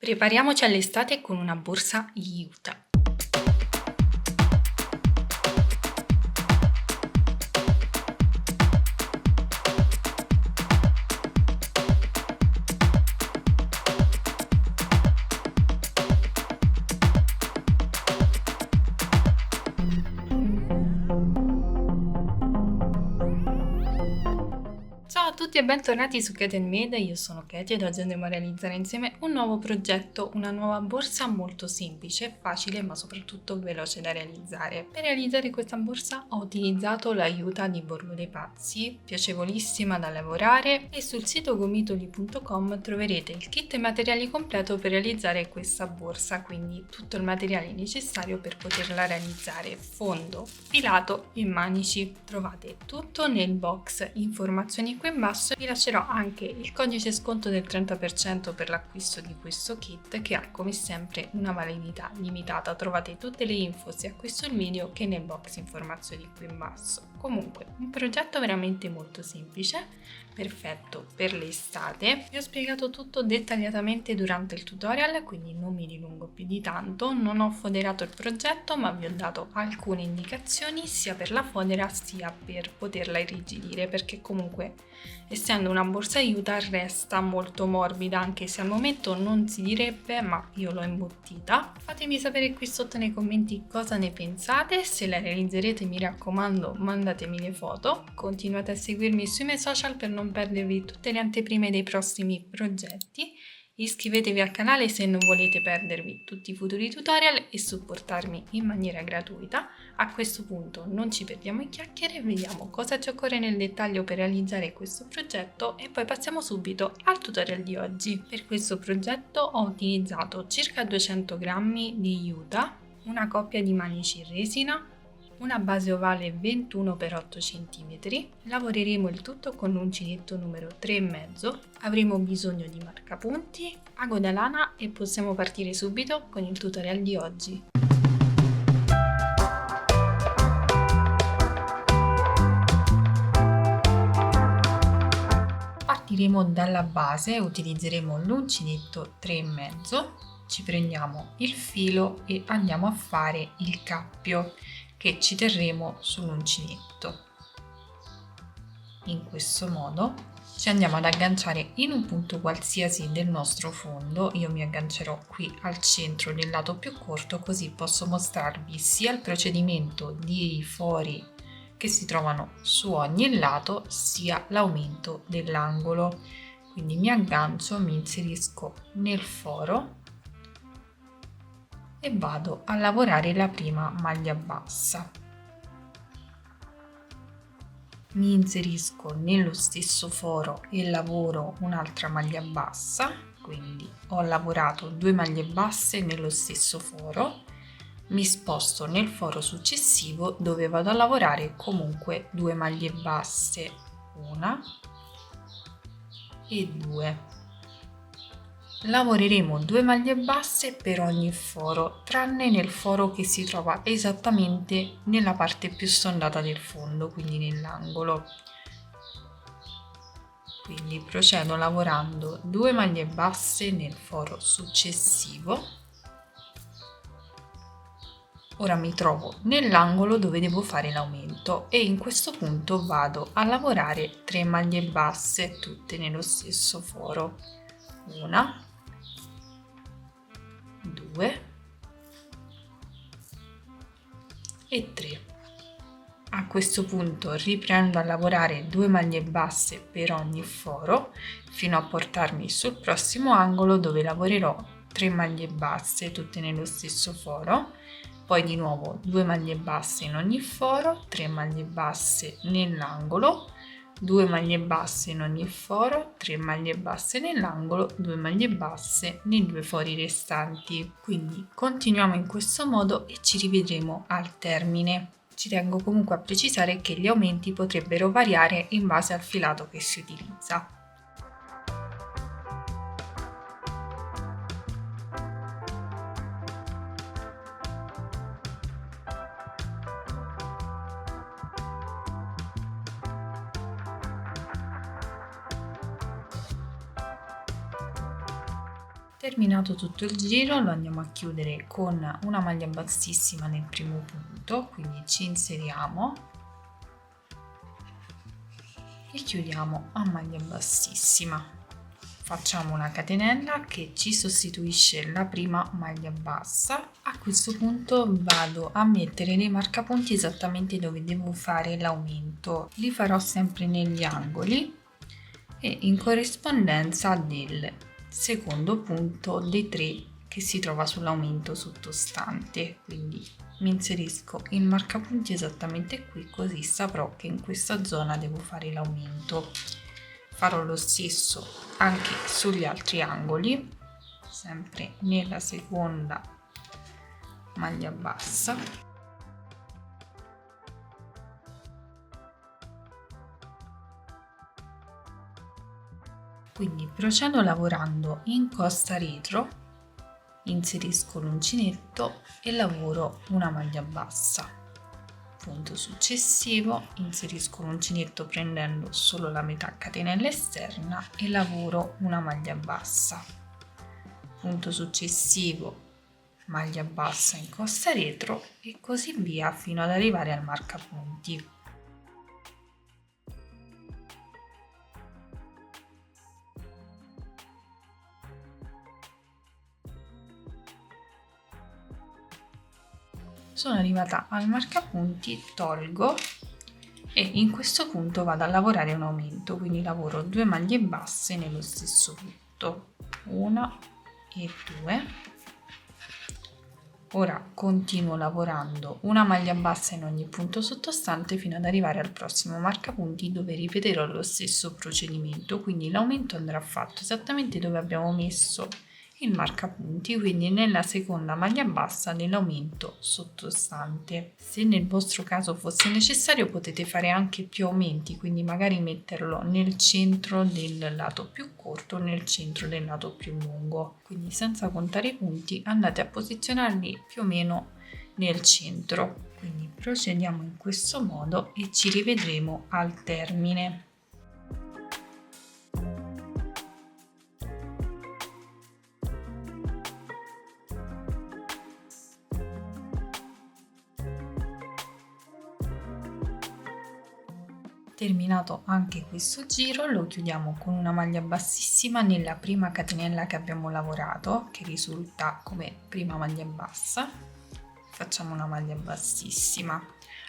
Prepariamoci all'estate con una borsa Utah. Ciao a tutti e bentornati su Kate Made, io sono Katie ed oggi andremo a realizzare insieme un nuovo progetto, una nuova borsa molto semplice, facile ma soprattutto veloce da realizzare. Per realizzare questa borsa ho utilizzato l'aiuta di Borgo dei Pazzi, piacevolissima da lavorare, e sul sito gomitoli.com troverete il kit e materiali completo per realizzare questa borsa, quindi tutto il materiale necessario per poterla realizzare: fondo, filato e manici. Trovate tutto nel box informazioni qui in basso. Vi lascerò anche il codice sconto del 30% per l'acquisto di questo kit, che ha come sempre una validità limitata. Trovate tutte le info sia qui sul video che nel box informazioni qui in basso. Comunque, un progetto veramente molto semplice, perfetto per l'estate. Vi ho spiegato tutto dettagliatamente durante il tutorial, quindi non mi dilungo più di tanto. Non ho foderato il progetto, ma vi ho dato alcune indicazioni sia per la fodera sia per poterla irrigidire, perché comunque essendo una borsa Utah resta molto morbida, anche se al momento non si direbbe, ma io l'ho imbottita. Fatemi sapere qui sotto nei commenti cosa ne pensate. Se la realizzerete, mi raccomando, mandatemi le foto. Continuate a seguirmi sui miei social per non perdervi tutte le anteprime dei prossimi progetti. Iscrivetevi al canale se non volete perdervi tutti i futuri tutorial e supportarmi in maniera gratuita. A questo punto non ci perdiamo in chiacchiere, vediamo cosa ci occorre nel dettaglio per realizzare questo progetto e poi passiamo subito al tutorial di oggi. Per questo progetto ho utilizzato circa 200 g di Utah, una coppia di manici in resina, una base ovale 21x8 cm, lavoreremo il tutto con l'uncinetto numero 3,5, avremo bisogno di marcapunti, ago da lana e possiamo partire subito con il tutorial di oggi. Partiremo dalla base, utilizzeremo l'uncinetto 3,5, ci prendiamo il filo e andiamo a fare il cappio che ci terremo sull'uncinetto. In questo modo ci andiamo ad agganciare in un punto qualsiasi del nostro fondo. Io mi aggancerò qui al centro del lato più corto, così posso mostrarvi sia il procedimento dei fori che si trovano su ogni lato sia l'aumento dell'angolo. Quindi mi aggancio, mi inserisco nel foro e vado a lavorare la prima maglia bassa. Mi inserisco nello stesso foro e lavoro un'altra maglia bassa, quindi ho lavorato 2 maglie basse nello stesso foro. Mi sposto nel foro successivo dove vado a lavorare comunque 2 maglie basse, 1 e 2. Lavoreremo 2 maglie basse per ogni foro, tranne nel foro che si trova esattamente nella parte più sfondata del fondo, quindi nell'angolo. Quindi procedo lavorando 2 maglie basse nel foro successivo. Ora mi trovo nell'angolo dove devo fare l'aumento e in questo punto vado a lavorare 3 maglie basse, tutte nello stesso foro. 1, 2 e 3. A questo punto riprendo a lavorare 2 maglie basse per ogni foro fino a portarmi sul prossimo angolo dove lavorerò 3 maglie basse tutte nello stesso foro, poi di nuovo 2 maglie basse in ogni foro, 3 maglie basse nell'angolo, 2 maglie basse in ogni foro, 3 maglie basse nell'angolo, 2 maglie basse nei 2 fori restanti. Quindi continuiamo in questo modo e ci rivedremo al termine. Ci tengo comunque a precisare che gli aumenti potrebbero variare in base al filato che si utilizza. Terminato tutto il giro lo andiamo a chiudere con una maglia bassissima nel primo punto, quindi ci inseriamo e chiudiamo a maglia bassissima. Facciamo una catenella che ci sostituisce la prima maglia bassa. A questo punto vado a mettere dei marcapunti esattamente dove devo fare l'aumento. Li farò sempre negli angoli e in corrispondenza del secondo punto dei 3 che si trova sull'aumento sottostante. Quindi mi inserisco il marcapunti esattamente qui, così saprò che in questa zona devo fare l'aumento. Farò lo stesso anche sugli altri angoli, sempre nella seconda maglia bassa. Quindi procedo lavorando in costa retro, inserisco l'uncinetto e lavoro una maglia bassa. Punto successivo, inserisco l'uncinetto prendendo solo la metà catenella esterna e lavoro una maglia bassa. Punto successivo, maglia bassa in costa retro e così via fino ad arrivare al marcapunti. Sono arrivata al marcapunti, tolgo e in questo punto vado a lavorare un aumento, quindi lavoro 2 maglie basse nello stesso punto, 1 e 2. Ora continuo lavorando una maglia bassa in ogni punto sottostante fino ad arrivare al prossimo marcapunti, dove ripeterò lo stesso procedimento, quindi l'aumento andrà fatto esattamente dove abbiamo messo il marcapunti, quindi nella seconda maglia bassa dell'aumento sottostante. Se nel vostro caso fosse necessario potete fare anche più aumenti, quindi magari metterlo nel centro del lato più corto o nel centro del lato più lungo, quindi senza contare i punti andate a posizionarli più o meno nel centro. Quindi procediamo in questo modo e ci rivedremo al termine. Terminato anche questo giro lo chiudiamo con una maglia bassissima nella prima catenella che abbiamo lavorato, che risulta come prima maglia bassa. Facciamo una maglia bassissima.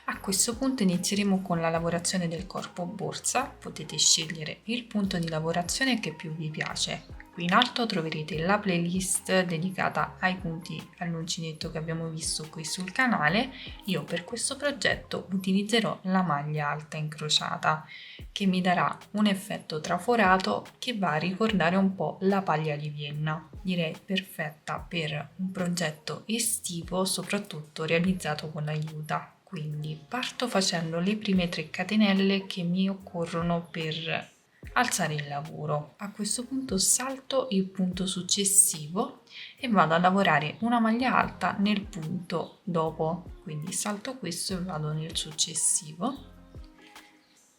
A questo punto inizieremo con la lavorazione del corpo borsa. Potete scegliere il punto di lavorazione che più vi piace. Qui in alto troverete la playlist dedicata ai punti all'uncinetto che abbiamo visto qui sul canale. Io per questo progetto utilizzerò la maglia alta incrociata, che mi darà un effetto traforato che va a ricordare un po' la paglia di Vienna. Direi perfetta per un progetto estivo, soprattutto realizzato con l'aiuta. Quindi parto facendo le prime 3 catenelle che mi occorrono per alzare il lavoro. A questo punto salto il punto successivo e vado a lavorare una maglia alta nel punto dopo, quindi salto questo e vado nel successivo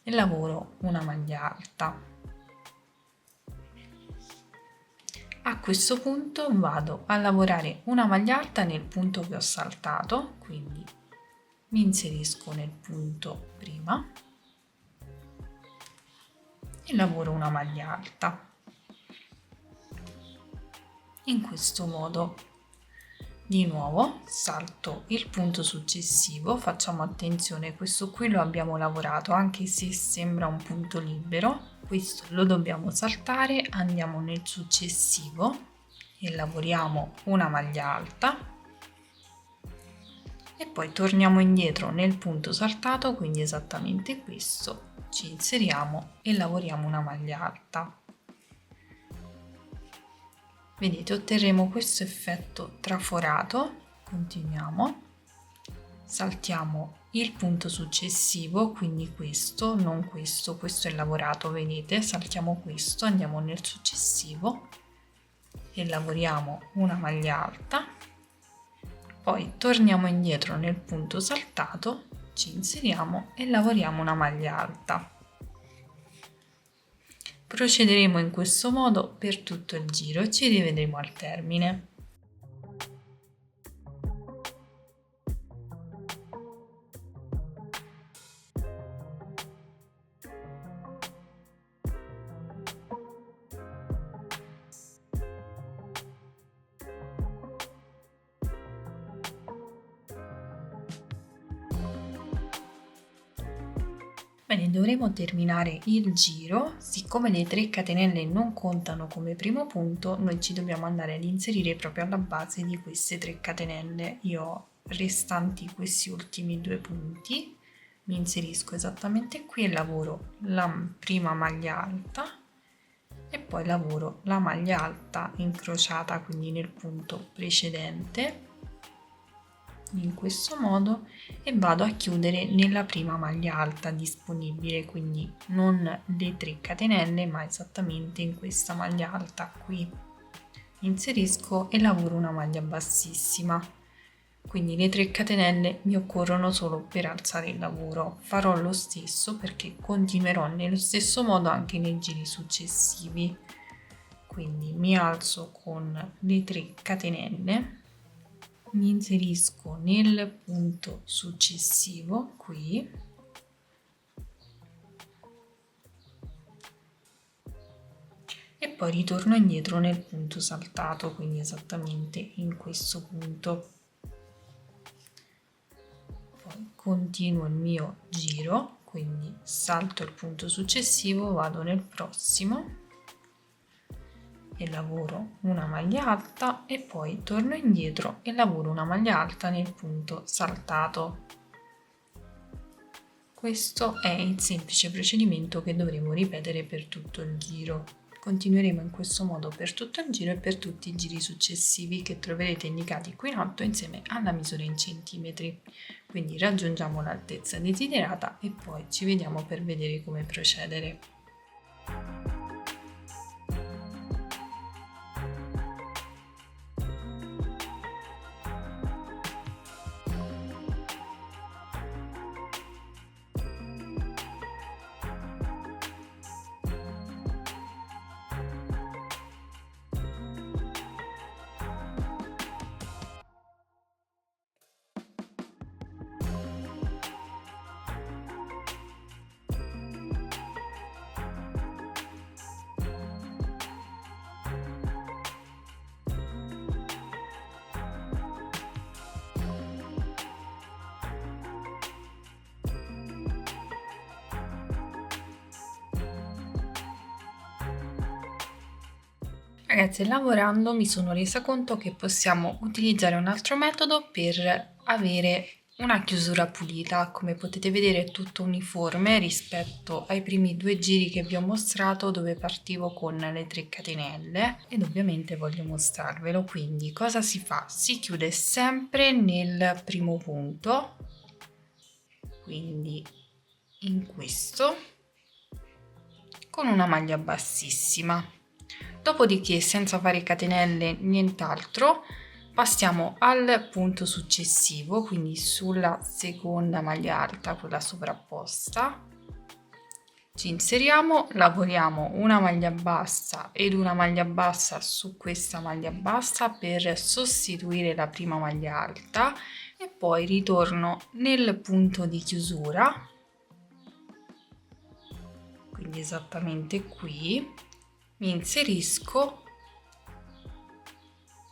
e lavoro una maglia alta. A questo punto vado a lavorare una maglia alta nel punto che ho saltato, quindi mi inserisco nel punto prima e lavoro una maglia alta. In questo modo di nuovo salto il punto successivo, facciamo attenzione, questo qui lo abbiamo lavorato anche se sembra un punto libero, questo lo dobbiamo saltare, andiamo nel successivo e lavoriamo una maglia alta e poi torniamo indietro nel punto saltato, quindi esattamente questo, ci inseriamo e lavoriamo una maglia alta. Vedete, otterremo questo effetto traforato. Continuiamo, saltiamo il punto successivo, quindi questo, non questo, questo è lavorato, vedete, saltiamo questo, andiamo nel successivo e lavoriamo una maglia alta, poi torniamo indietro nel punto saltato, ci inseriamo e lavoriamo una maglia alta. Procederemo in questo modo per tutto il giro e ci rivedremo al termine. Bene, dovremo terminare il giro. Siccome le 3 catenelle non contano come primo punto, noi ci dobbiamo andare ad inserire proprio alla base di queste 3 catenelle. Io ho restanti questi ultimi 2 punti, mi inserisco esattamente qui e lavoro la prima maglia alta e poi lavoro la maglia alta incrociata, quindi nel punto precedente, in questo modo, e vado a chiudere nella prima maglia alta disponibile, quindi non le 3 catenelle ma esattamente in questa maglia alta qui. Inserisco e lavoro una maglia bassissima, quindi le 3 catenelle mi occorrono solo per alzare il lavoro. Farò lo stesso perché continuerò nello stesso modo anche nei giri successivi, quindi mi alzo con le 3 catenelle, mi inserisco nel punto successivo qui e poi ritorno indietro nel punto saltato, quindi esattamente in questo punto. Poi continuo il mio giro, quindi salto il punto successivo, vado nel prossimo e lavoro una maglia alta e poi torno indietro e lavoro una maglia alta nel punto saltato. Questo è il semplice procedimento che dovremo ripetere per tutto il giro. Continueremo in questo modo per tutto il giro e per tutti i giri successivi che troverete indicati qui in alto insieme alla misura in centimetri. Quindi raggiungiamo l'altezza desiderata e poi ci vediamo per vedere come procedere. Ragazzi, lavorando mi sono resa conto che possiamo utilizzare un altro metodo per avere una chiusura pulita. Come potete vedere è tutto uniforme rispetto ai primi 2 giri che vi ho mostrato, dove partivo con le 3 catenelle, ed ovviamente voglio mostrarvelo. Quindi cosa si fa? Si chiude sempre nel primo punto, quindi in questo, con una maglia bassissima. Dopodiché, senza fare catenelle, nient'altro, passiamo al punto successivo, quindi sulla seconda maglia alta, quella sovrapposta, ci inseriamo, lavoriamo una maglia bassa ed una maglia bassa su questa maglia bassa per sostituire la prima maglia alta e poi ritorno nel punto di chiusura, quindi esattamente qui. Mi inserisco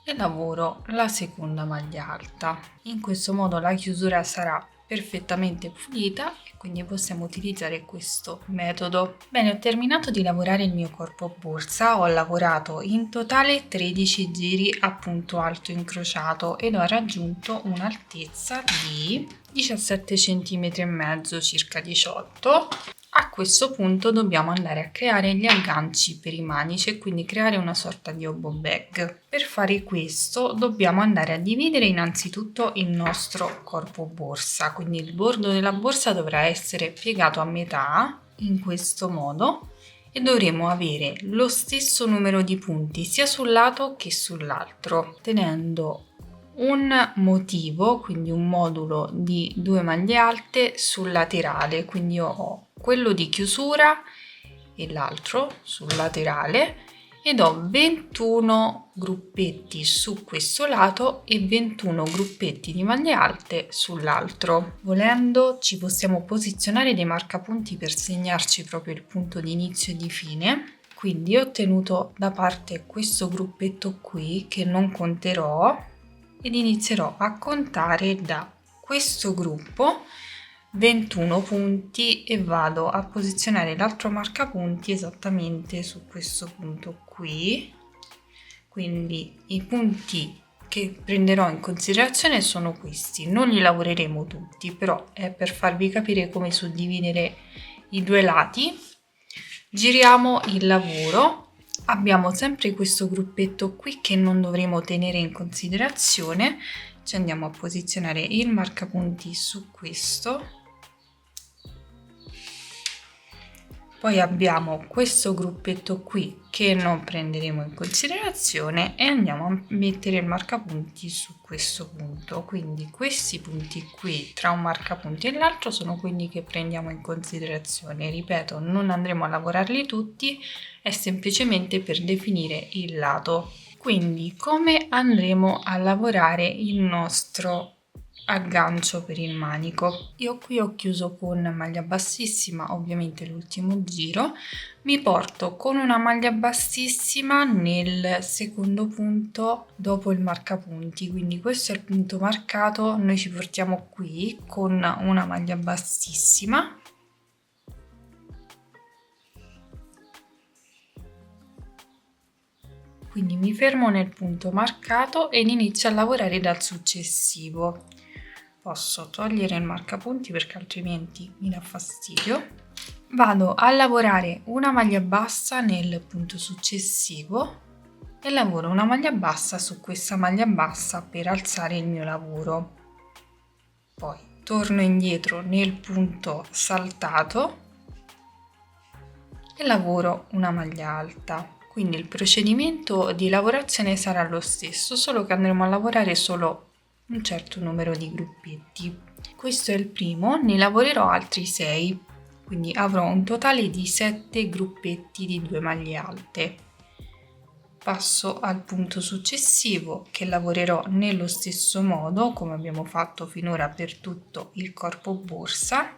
e lavoro la seconda maglia alta. In questo modo la chiusura sarà perfettamente pulita e quindi possiamo utilizzare questo metodo. Bene, ho terminato di lavorare il mio corpo borsa, ho lavorato in totale 13 giri a punto alto incrociato ed ho raggiunto un'altezza di 17 cm e mezzo, circa 18. A questo punto dobbiamo andare a creare gli agganci per i manici e quindi creare una sorta di obo bag. Per fare questo dobbiamo andare a dividere innanzitutto il nostro corpo borsa, quindi il bordo della borsa dovrà essere piegato a metà in questo modo e dovremo avere lo stesso numero di punti sia sul lato che sull'altro, tenendo un motivo, quindi un modulo di 2 maglie alte sul laterale, quindi io ho quello di chiusura e l'altro sul laterale ed ho 21 gruppetti su questo lato e 21 gruppetti di maglie alte sull'altro. Volendo ci possiamo posizionare dei marcapunti per segnarci proprio il punto di inizio e di fine. Quindi ho tenuto da parte questo gruppetto qui che non conterò ed inizierò a contare da questo gruppo 21 punti e vado a posizionare l'altro marcapunti esattamente su questo punto qui. Quindi i punti che prenderò in considerazione sono questi, non li lavoreremo tutti, però è per farvi capire come suddividere i due lati. Giriamo il lavoro, abbiamo sempre questo gruppetto qui che non dovremo tenere in considerazione, ci andiamo a posizionare il marcapunti su questo. Poi abbiamo questo gruppetto qui che non prenderemo in considerazione e andiamo a mettere il marcapunti su questo punto. Quindi questi punti qui tra un marcapunti e l'altro sono quelli che prendiamo in considerazione. Ripeto, non andremo a lavorarli tutti, è semplicemente per definire il lato. Quindi come andremo a lavorare il nostro aggancio per il manico? Io qui ho chiuso con maglia bassissima, ovviamente l'ultimo giro, mi porto con una maglia bassissima nel secondo punto dopo il marcapunti, quindi questo è il punto marcato, noi ci portiamo qui con una maglia bassissima. Quindi mi fermo nel punto marcato ed inizio a lavorare dal successivo. Posso togliere il marcapunti perché altrimenti mi dà fastidio. Vado a lavorare una maglia bassa nel punto successivo e lavoro una maglia bassa su questa maglia bassa per alzare il mio lavoro. Poi torno indietro nel punto saltato e lavoro una maglia alta. Quindi il procedimento di lavorazione sarà lo stesso, solo che andremo a lavorare solo un certo numero di gruppetti. Questo è il primo, ne lavorerò altri 6, quindi avrò un totale di 7 gruppetti di 2 maglie alte. Passo al punto successivo che lavorerò nello stesso modo come abbiamo fatto finora per tutto il corpo borsa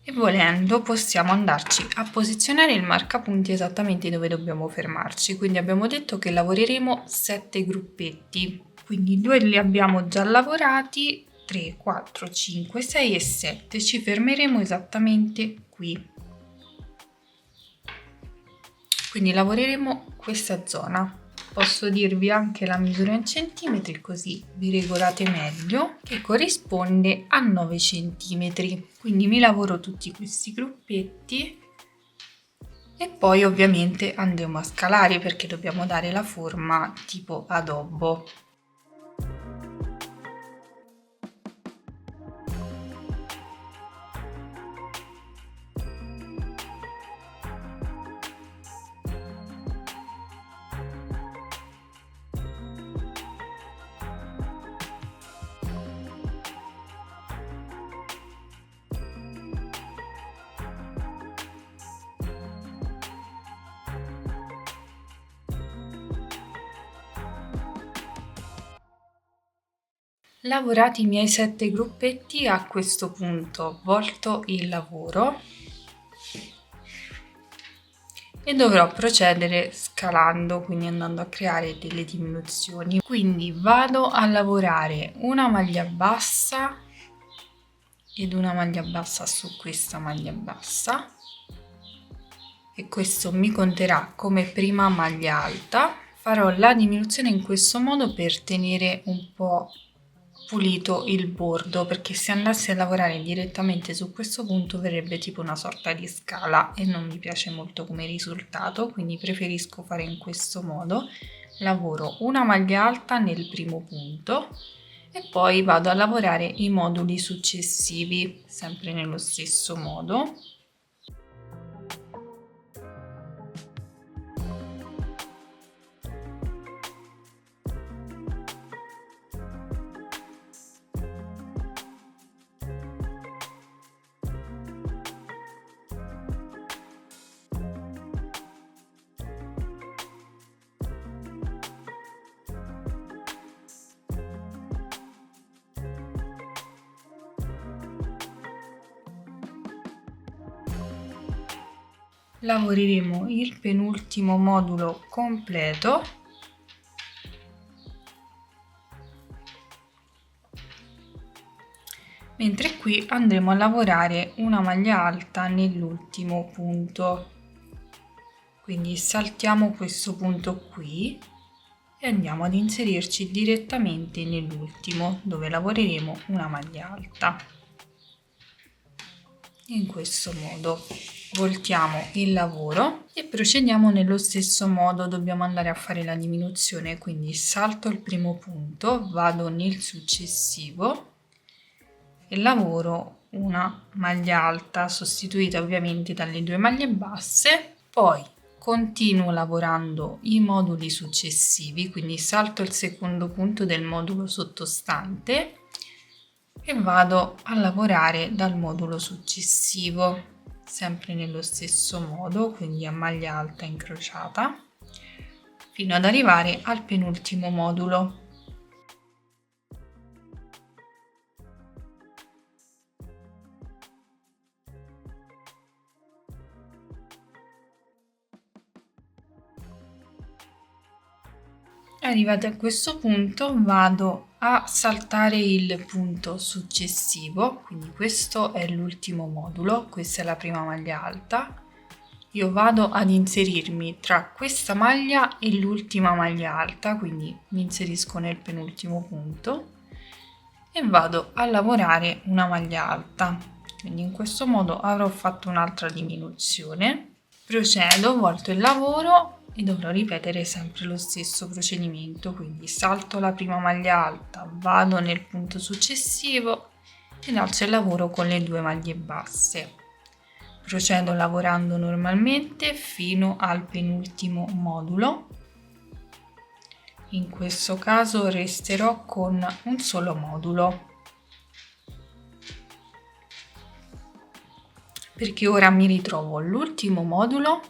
e volendo possiamo andarci a posizionare il marcapunti esattamente dove dobbiamo fermarci. Quindi abbiamo detto che lavoreremo 7 gruppetti. Quindi 2 li abbiamo già lavorati, 3, 4, 5, 6 e 7. Ci fermeremo esattamente qui. Quindi lavoreremo questa zona. Posso dirvi anche la misura in centimetri così vi regolate meglio, che corrisponde a 9 centimetri. Quindi mi lavoro tutti questi gruppetti e poi ovviamente andremo a scalare perché dobbiamo dare la forma tipo adobbo. Lavorati i miei 7 gruppetti, a questo punto volto il lavoro e dovrò procedere scalando, quindi andando a creare delle diminuzioni. Quindi vado a lavorare una maglia bassa ed una maglia bassa su questa maglia bassa e questo mi conterà come prima maglia alta. Farò la diminuzione in questo modo per tenere un po' pulito il bordo, perché se andassi a lavorare direttamente su questo punto verrebbe tipo una sorta di scala e non mi piace molto come risultato, quindi preferisco fare in questo modo. Lavoro una maglia alta nel primo punto e poi vado a lavorare i moduli successivi sempre nello stesso modo. lavoreremo il penultimo modulo completo, mentre qui andremo a lavorare una maglia alta nell'ultimo punto. Quindi saltiamo questo punto qui e andiamo ad inserirci direttamente nell'ultimo, dove lavoreremo una maglia alta. In questo modo voltiamo il lavoro e procediamo nello stesso modo. Dobbiamo andare a fare la diminuzione, quindi salto il primo punto, vado nel successivo e lavoro una maglia alta sostituita ovviamente dalle 2 maglie basse. Poi continuo lavorando i moduli successivi, quindi salto il secondo punto del modulo sottostante e vado a lavorare dal modulo successivo, sempre nello stesso modo, quindi a maglia alta incrociata, fino ad arrivare al penultimo modulo. Arrivati a questo punto vado a saltare il punto successivo, quindi questo è l'ultimo modulo, questa è la prima maglia alta. Io vado ad inserirmi tra questa maglia e l'ultima maglia alta, quindi mi inserisco nel penultimo punto e vado a lavorare una maglia alta. Quindi in questo modo avrò fatto un'altra diminuzione. Procedo, volto il lavoro e dovrò ripetere sempre lo stesso procedimento, quindi salto la prima maglia alta, vado nel punto successivo ed alzo il lavoro con le 2 maglie basse. Procedo lavorando normalmente fino al penultimo modulo. In questo caso resterò con un solo modulo, perché ora mi ritrovo all'ultimo modulo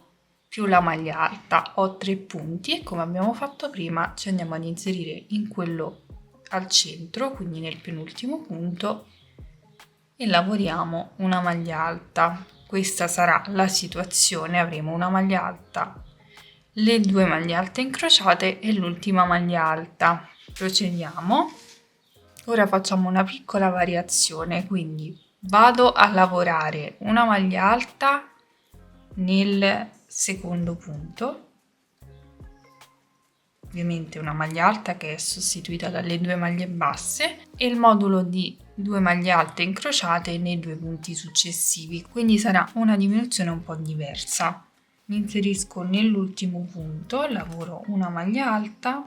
più la maglia alta, ho 3 punti e come abbiamo fatto prima ci andiamo ad inserire in quello al centro, quindi nel penultimo punto, e lavoriamo una maglia alta. Questa sarà la situazione, avremo una maglia alta, le 2 maglie alte incrociate e l'ultima maglia alta. Procediamo. Ora facciamo una piccola variazione, quindi vado a lavorare una maglia alta nel secondo punto, ovviamente una maglia alta che è sostituita dalle 2 maglie basse e il modulo di 2 maglie alte incrociate nei 2 punti successivi, quindi sarà una diminuzione un po' diversa. Mi inserisco nell'ultimo punto, lavoro una maglia alta,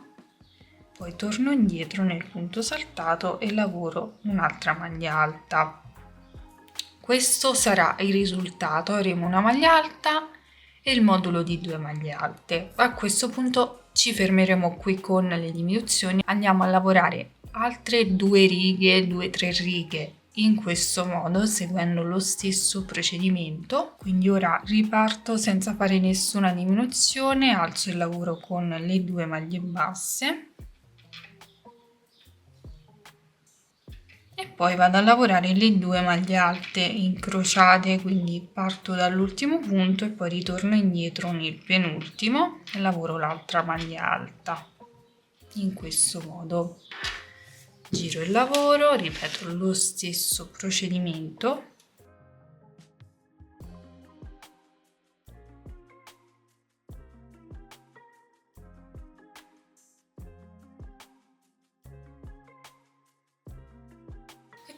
poi torno indietro nel punto saltato e lavoro un'altra maglia alta. Questo sarà il risultato, avremo una maglia alta e il modulo di 2 maglie alte. A questo punto ci fermeremo qui con le diminuzioni, andiamo a lavorare altre 2 righe, 2-3 righe in questo modo, seguendo lo stesso procedimento. Quindi ora riparto senza fare nessuna diminuzione, alzo il lavoro con le 2 maglie basse e poi vado a lavorare le 2 maglie alte incrociate, quindi parto dall'ultimo punto e poi ritorno indietro nel penultimo e lavoro l'altra maglia alta. In questo modo giro il lavoro, ripeto lo stesso procedimento.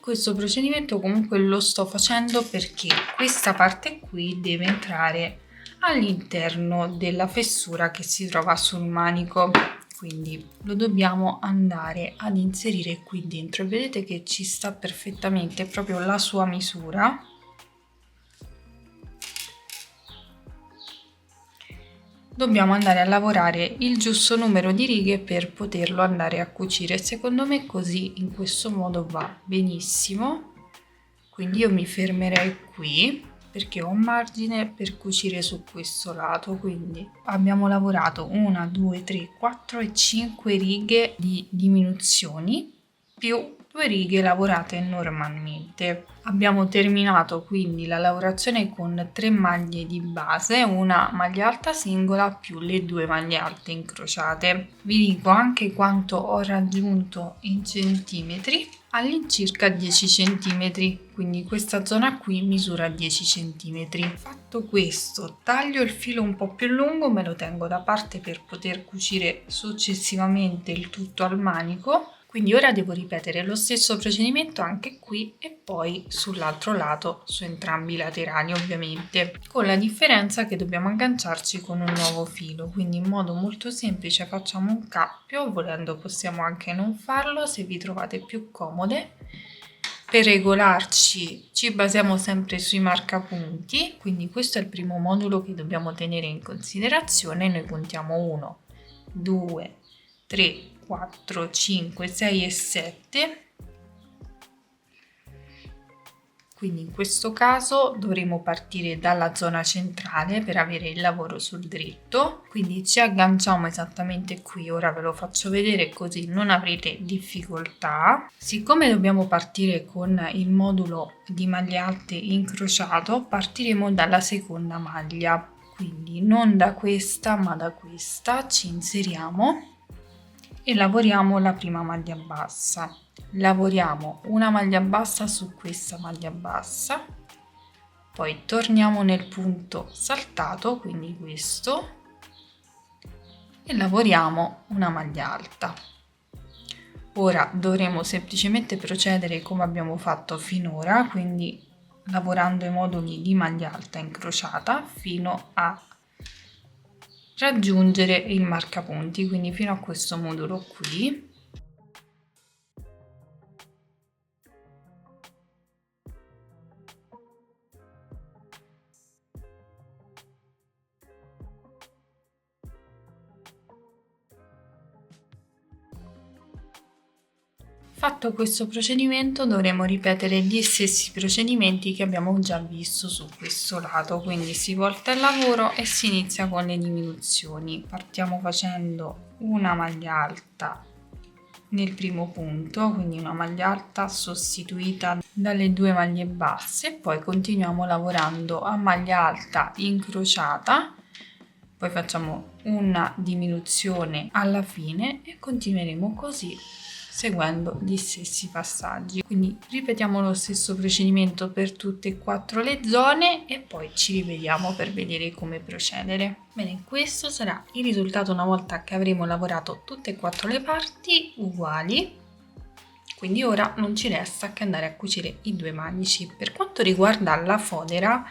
Questo procedimento comunque lo sto facendo perché questa parte qui deve entrare all'interno della fessura che si trova sul manico, quindi lo dobbiamo andare ad inserire qui dentro e vedete che ci sta perfettamente, proprio la sua misura. Dobbiamo andare a lavorare il giusto numero di righe per poterlo andare a cucire. Secondo me così, in questo modo, va benissimo. Quindi io mi fermerei qui perché ho un margine per cucire su questo lato. Quindi abbiamo lavorato 1, 2, 3, 4 e 5 righe di diminuzioni. più 2 righe lavorate normalmente. Abbiamo terminato quindi la lavorazione con 3 maglie di base, una maglia alta singola più le 2 maglie alte incrociate. Vi dico anche quanto ho raggiunto in centimetri, all'incirca 10 centimetri, quindi questa zona qui misura 10 centimetri. Fatto questo, taglio il filo un po' più lungo, me lo tengo da parte per poter cucire successivamente il tutto al manico. Quindi ora devo ripetere lo stesso procedimento anche qui e poi sull'altro lato, su entrambi i laterali ovviamente, con la differenza che dobbiamo agganciarci con un nuovo filo, quindi in modo molto semplice facciamo un cappio, volendo possiamo anche non farlo se vi trovate più comode. Per regolarci ci basiamo sempre sui marcapunti, quindi questo è il primo modulo che dobbiamo tenere in considerazione. Noi contiamo 1, 2, 3, 4, 5, 6 e 7. Quindi in questo caso dovremo partire dalla zona centrale per avere il lavoro sul dritto, quindi ci agganciamo esattamente qui, ora ve lo faccio vedere così non avrete difficoltà. Siccome dobbiamo partire con il modulo di maglie alte incrociato, partiremo dalla seconda maglia, quindi non da questa ma da questa, ci inseriamo e lavoriamo la prima maglia bassa. Lavoriamo una maglia bassa su questa maglia bassa, poi torniamo nel punto saltato, quindi questo, e lavoriamo una maglia alta. Ora dovremo semplicemente procedere come abbiamo fatto finora, quindi lavorando i moduli di maglia alta incrociata fino a raggiungere il marcapunti, quindi fino a questo modulo qui. Fatto questo procedimento dovremo ripetere gli stessi procedimenti che abbiamo già visto su questo lato, quindi si volta il lavoro e si inizia con le diminuzioni. Partiamo facendo una maglia alta nel primo punto, quindi una maglia alta sostituita dalle 2 maglie basse, poi continuiamo lavorando a maglia alta incrociata, poi facciamo una diminuzione alla fine e continueremo così seguendo gli stessi passaggi. Quindi ripetiamo lo stesso procedimento per tutte e 4 le zone e poi ci rivediamo per vedere come procedere. Bene, questo sarà il risultato una volta che avremo lavorato tutte e 4 le parti uguali. Quindi ora non ci resta che andare a cucire i 2 manici. Per quanto riguarda la fodera,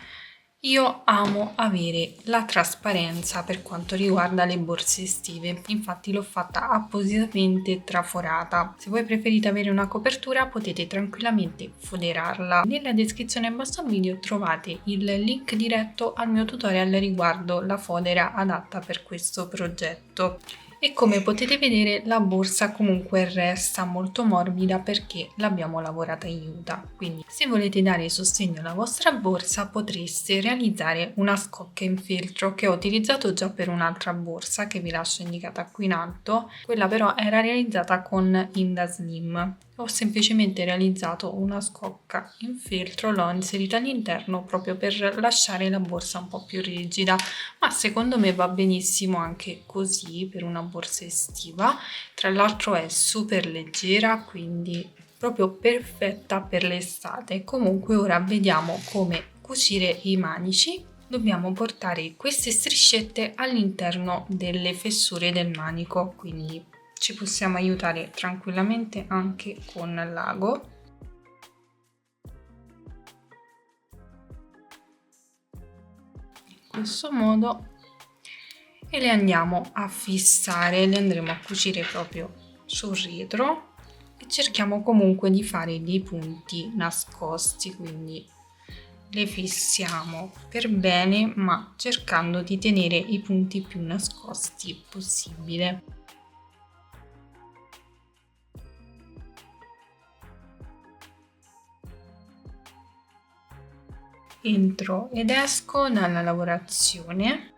io amo avere la trasparenza per quanto riguarda le borse estive, infatti l'ho fatta appositamente traforata. Se voi preferite avere una copertura potete tranquillamente foderarla. Nella descrizione in basso al video trovate il link diretto al mio tutorial riguardo la fodera adatta per questo progetto. E come potete vedere la borsa comunque resta molto morbida perché l'abbiamo lavorata in juta, quindi se volete dare sostegno alla vostra borsa potreste realizzare una scocca in feltro che ho utilizzato già per un'altra borsa che vi lascio indicata qui in alto. Quella però era realizzata con Inda Slim. Ho semplicemente realizzato una scocca in feltro, l'ho inserita all'interno proprio per lasciare la borsa un po' più rigida, ma secondo me va benissimo anche così per una borsa estiva. Tra l'altro è super leggera, quindi proprio perfetta per l'estate. Comunque ora vediamo come cucire i manici. Dobbiamo portare queste striscette all'interno delle fessure del manico, quindi ci possiamo aiutare tranquillamente anche con l'ago. In questo modo, e le andiamo a fissare, le andremo a cucire proprio sul retro e cerchiamo comunque di fare dei punti nascosti, quindi le fissiamo per bene ma cercando di tenere i punti più nascosti possibile. Entro ed esco dalla lavorazione.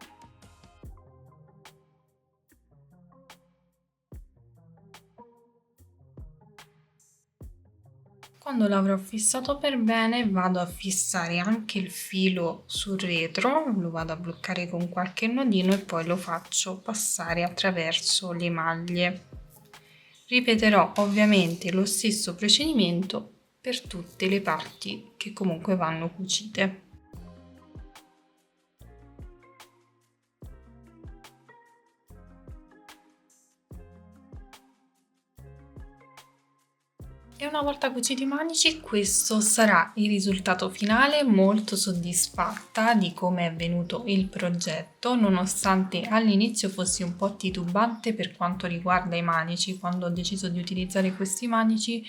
Quando l'avrò fissato per bene vado a fissare anche il filo sul retro, lo vado a bloccare con qualche nodino e poi lo faccio passare attraverso le maglie. Ripeterò ovviamente lo stesso procedimento per tutte le parti che comunque vanno cucite. E una volta cuciti i manici, questo sarà il risultato finale. Molto soddisfatta di come è venuto il progetto, nonostante all'inizio fossi un po' titubante per quanto riguarda i manici. Quando ho deciso di utilizzare questi manici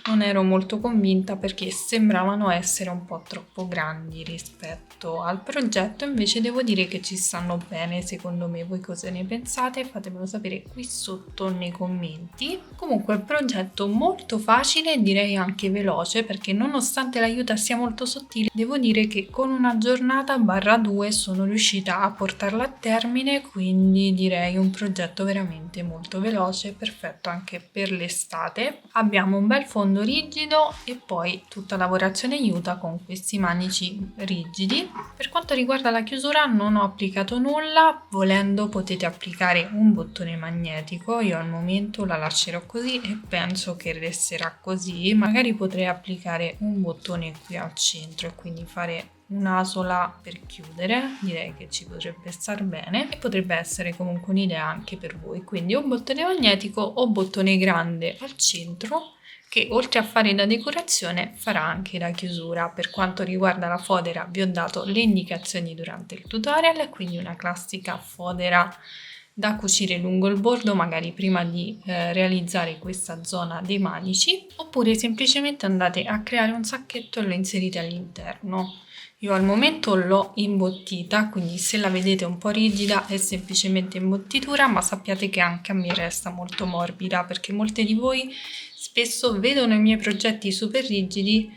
non ero molto convinta perché sembravano essere un po' troppo grandi rispetto al progetto, invece devo dire che ci stanno bene secondo me. Voi cosa ne pensate? Fatemelo sapere qui sotto nei commenti. Comunque il progetto molto facile, direi anche veloce, perché nonostante l'aiuta sia molto sottile, devo dire che con una giornata barra 2 sono riuscita a portarla a termine, quindi direi un progetto veramente molto veloce, perfetto anche per l'estate. Abbiamo un bel fondo rigido e poi tutta lavorazione aiuta con questi manici rigidi. Per quanto riguarda la chiusura non ho applicato nulla, volendo potete applicare un bottone magnetico, io al momento la lascerò così e penso che resterà così. Magari potrei applicare un bottone qui al centro e quindi fare un'asola per chiudere, direi che ci potrebbe star bene e potrebbe essere comunque un'idea anche per voi. Quindi o bottone magnetico o bottone grande al centro, che oltre a fare da decorazione farà anche la chiusura. Per quanto riguarda la fodera vi ho dato le indicazioni durante il tutorial, quindi una classica fodera da cucire lungo il bordo, magari prima di realizzare questa zona dei manici, oppure semplicemente andate a creare un sacchetto e lo inserite all'interno. Io al momento l'ho imbottita, quindi se la vedete un po' rigida è semplicemente imbottitura, ma sappiate che anche a me resta molto morbida, perché molte di voi spesso vedono i miei progetti super rigidi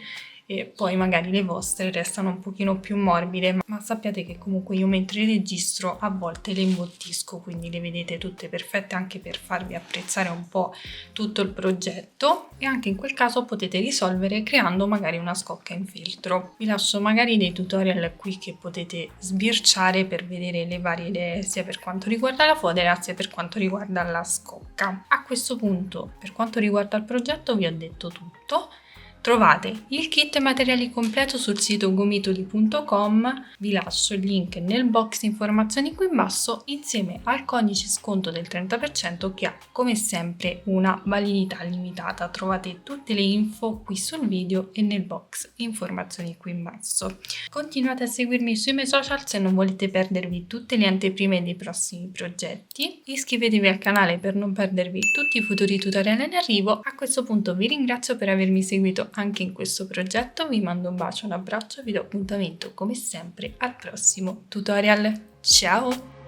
e poi magari le vostre restano un pochino più morbide, ma sappiate che comunque io mentre registro a volte le imbottisco, quindi le vedete tutte perfette anche per farvi apprezzare un po' tutto il progetto, e anche in quel caso potete risolvere creando magari una scocca in feltro. Vi lascio magari dei tutorial qui che potete sbirciare per vedere le varie idee sia per quanto riguarda la fodera sia per quanto riguarda la scocca. A questo punto, per quanto riguarda il progetto, vi ho detto tutto. Trovate il kit materiali completo sul sito gomitoli.com, vi lascio il link nel box informazioni qui in basso insieme al codice sconto del 30% che ha come sempre una validità limitata. Trovate tutte le info qui sul video e nel box informazioni qui in basso. Continuate a seguirmi sui miei social se non volete perdervi tutte le anteprime dei prossimi progetti. Iscrivetevi al canale per non perdervi tutti i futuri tutorial in arrivo. A questo punto vi ringrazio per avermi seguito anche in questo progetto, vi mando un bacio, un abbraccio e vi do appuntamento come sempre al prossimo tutorial. Ciao!